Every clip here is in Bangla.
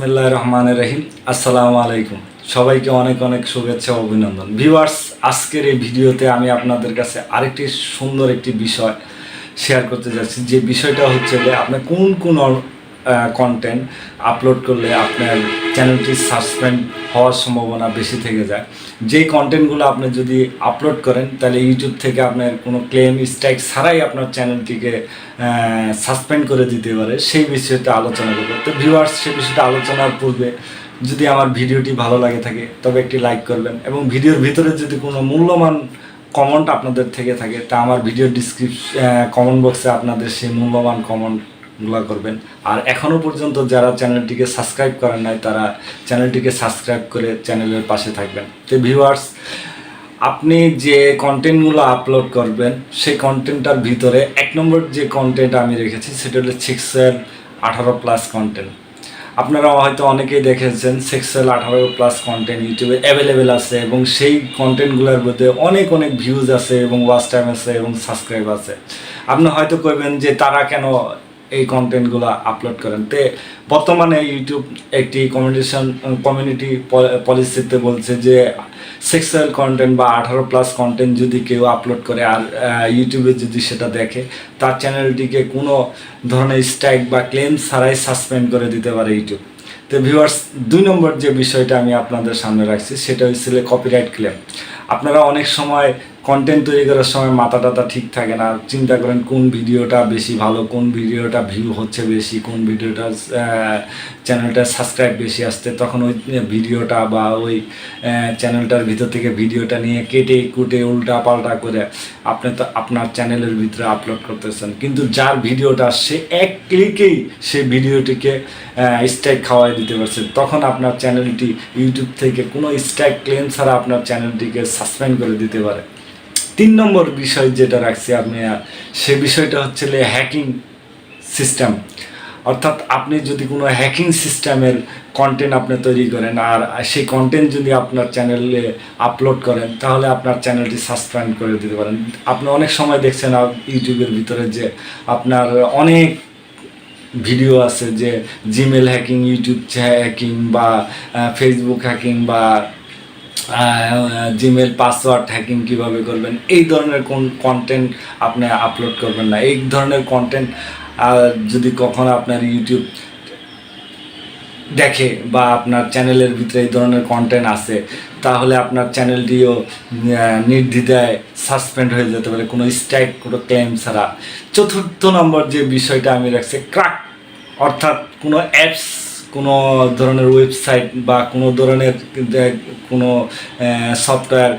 বিসমিল্লাহির রহমানির রহিম। আসসালামু আলাইকুম। সবাইকে অনেক অনেক শুভেচ্ছা ও অভিনন্দন। ভিউয়ার্স, আজকের এই ভিডিওতে আমি আপনাদের কাছে আরেকটি সুন্দর একটি বিষয় শেয়ার করতে যাচ্ছি। যে বিষয়টা হচ্ছে যে আপনি কোন কোন কন্টেন্ট আপলোড করলে আপনার চ্যানেলটি সাসপেন্ড হওয়ার সম্ভাবনা বেশি থেকে যায়। যেই কন্টেন্টগুলো আপনি যদি আপলোড করেন তাহলে ইউটিউব থেকে আপনার কোনো ক্লেম স্ট্রাইক ছাড়াই আপনার চ্যানেলটিকে সাসপেন্ড করে দিতে পারে, সেই বিষয়টা আলোচনা করবো। তো ভিউয়ার্স, সেই বিষয়টা আলোচনার পূর্বে যদি আমার ভিডিওটি ভালো লাগে থাকে তবে একটি লাইক করবেন, এবং ভিডিওর ভিতরে যদি কোনো মূল্যবান কমেন্ট আপনাদের থেকে থাকে তা আমার ভিডিও কমেন্ট বক্সে আপনাদের সেই মূল্যবান কমেন্টগুলো করবেন। আর এখনও পর্যন্ত যারা চ্যানেলটিকে সাবস্ক্রাইব করেন নাই তারা চ্যানেলটিকে সাবস্ক্রাইব করে চ্যানেলের পাশে থাকবেন। তো ভিউয়ার্স, আপনি যে কন্টেন্টগুলো আপলোড করবেন সেই কন্টেন্টটার ভিতরে 1 নম্বর যে কন্টেন্ট আমি রেখেছি সেটা হলো সেক্সুয়াল 18+ কন্টেন্ট। আপনারা হয়তো অনেকেই দেখেছেন সেক্সুয়াল 18+ কন্টেন্ট ইউটিউবে অ্যাভেলেবেল আছে, এবং সেই কন্টেন্টগুলোর মধ্যে অনেক অনেক ভিউজ আছে এবং ওয়াচ টাইম আছে এবং সাবস্ক্রাইব আছে। আপনি হয়তো করবেন যে তারা কেন এই কন্টেন্টগুলো আপলোড করেন। তে বর্তমানে ইউটিউব একটি কমিউনিটি পলিসিতে বলছে যে সেক্সুয়াল কন্টেন্ট বা 18+ কন্টেন্ট যদি কেউ আপলোড করে আর ইউটিউবে যদি সেটা দেখে, তার চ্যানেলটিকে কোনো ধরনের স্ট্রাইক বা ক্লেম ছাড়াই সাসপেন্ড করে দিতে পারে ইউটিউব। তো ভিউয়ার্স, 2 নম্বর যে বিষয়টা আমি আপনাদের সামনে রাখছি সেটা হচ্ছিল কপিরাইট ক্লেম। আপনারা অনেক সময় কন্টেন্ট তৈরি করার সময় মাথা টাথা ঠিক থাকে না, চিন্তা করেন কোন ভিডিওটা বেশি ভালো, কোন ভিডিওটা ভিউ হচ্ছে বেশি, কোন ভিডিওটা চ্যানেলটার সাবস্ক্রাইব বেশি আসছে, তখন ওই ভিডিওটা বা ওই চ্যানেলটার ভিতর থেকে ভিডিওটা নিয়ে কেটে কুটে উল্টা পাল্টা করে আপনি তো আপনার চ্যানেলের ভিতরে আপলোড করতেছেন। কিন্তু যার ভিডিওটা সে এক ক্লিকেই সেই ভিডিওটিকে স্ট্রাইক খাওয়াই দিতে পারছে, তখন আপনার চ্যানেলটি ইউটিউব থেকে কোনো স্ট্রাইক ক্লেম ছাড়া আপনার চ্যানেলটিকে সাসপেন্ড করে দিতে পারে। 3 নম্বর বিষয় যেটা রাখছি আপনি, সে বিষয়টা হচ্ছে হ্যাকিং সিস্টেম। অর্থাৎ আপনি যদি কোনো হ্যাকিং সিস্টেমের কন্টেন্ট আপনি তৈরি করেন আর সেই কন্টেন্ট যদি আপনার চ্যানেলে আপলোড করেন তাহলে আপনার চ্যানেলটি সাসপেন্ড করে দিতে পারেন। আপনি অনেক সময় দেখছেন ইউটিউবের ভিতরে যে আপনার অনেক ভিডিও আছে যে জিমেল হ্যাকিং, ইউটিউব হ্যাকিং বা ফেসবুক হ্যাকিং বা জিমেল পাসওয়ার্ড হ্যাকিং কীভাবে করবেন, এই ধরনের কোন কন্টেন্ট আপনি আপলোড করবেন না। এই ধরনের কন্টেন্ট যদি কখনো আপনার ইউটিউব দেখে বা আপনার চ্যানেলের ভিতরে এই ধরনের কন্টেন্ট আছে তাহলে আপনার চ্যানেলটিও নির্দ্বিধায় সাসপেন্ড হয়ে যেতে পারে, কোনো স্ট্রাইক কোনো ক্লেম ছাড়া। 4র্থ নম্বর যে বিষয়টা আমি রাখছি ক্র্যাক, অর্থাৎ কোনো অ্যাপস, কোনো ধরনের ওয়েবসাইট বা কোনো ধরনের কোনো সফটওয়্যার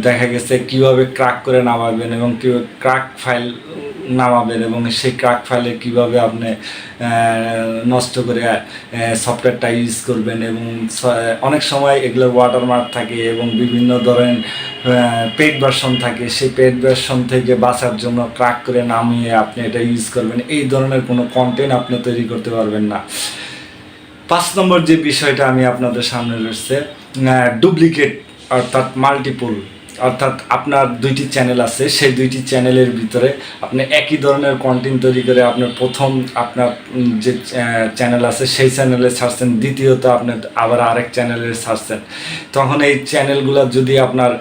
দেখা গেছে কীভাবে ক্র্যাক করে নামাবেন এবং কীভাবে ক্র্যাক ফাইল নামাবেন এবং সেই ক্র্যাক ফাইলে কীভাবে আপনি নষ্ট করে সফটওয়্যারটা ইউজ করবেন। এবং অনেক সময় এগুলোর ওয়াটারমার্ক থাকে এবং বিভিন্ন ধরনের পেড ভার্সন থাকে, সেই পেড ভার্সন থেকে বাঁচার জন্য ক্র্যাক করে নামিয়ে আপনি এটা ইউজ করবেন। এই ধরনের কোনো কন্টেন্ট আপনি তৈরি করতে পারবেন না। 5 নম্বর যে বিষয়টা আমি আপনাদের সামনে রয়েছে ডুপ্লিকেট, অর্থাৎ মাল্টিপল, অর্থাৎ আপনার 2টি চ্যানেল আছে, সেই 2টি চ্যানেলের ভিতরে আপনি একই ধরনের কন্টেন্ট তৈরি করে আপনার প্রথম আপনার যে চ্যানেল আছে সেই চ্যানেলে ছাড়ছেন, দ্বিতীয়ত আপনি আবার আরেক চ্যানেলে ছাড়ছেন, তখন এই চ্যানেলগুলো যদি আপনার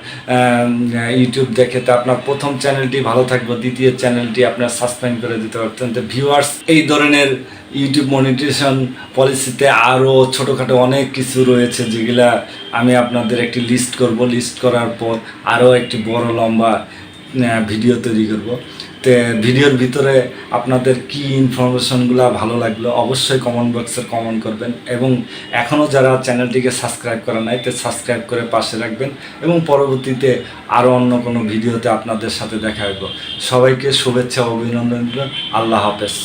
ইউটিউব দেখে তো আপনার প্রথম চ্যানেলটি ভালো থাকবে, দ্বিতীয় চ্যানেলটি আপনার সাসপেন্ড করে দিতে পারতেন। তো ভিউয়ার্স, এই ধরনের ইউটিউব মনিটাইজেশন পলিসিতে আরও ছোটোখাটো অনেক কিছু রয়েছে যেগুলা আমি আপনাদের একটি লিস্ট করব। লিস্ট করার পর আরও একটি বড় লম্বা ভিডিও তৈরি করব। তো ভিডিওর ভিতরে আপনাদের কি ইনফরমেশনগুলো ভালো লাগলো অবশ্যই কমেন্ট বক্সে কমেন্ট করবেন, এবং এখনও যারা চ্যানেলটিকে সাবস্ক্রাইব করা নাই তো সাবস্ক্রাইব করে পাশে রাখবেন, এবং পরবর্তীতে আরও অন্য কোনো ভিডিওতে আপনাদের সাথে দেখা হবে। সবাইকে শুভেচ্ছা ও অভিনন্দন। আল্লাহ হাফেজ।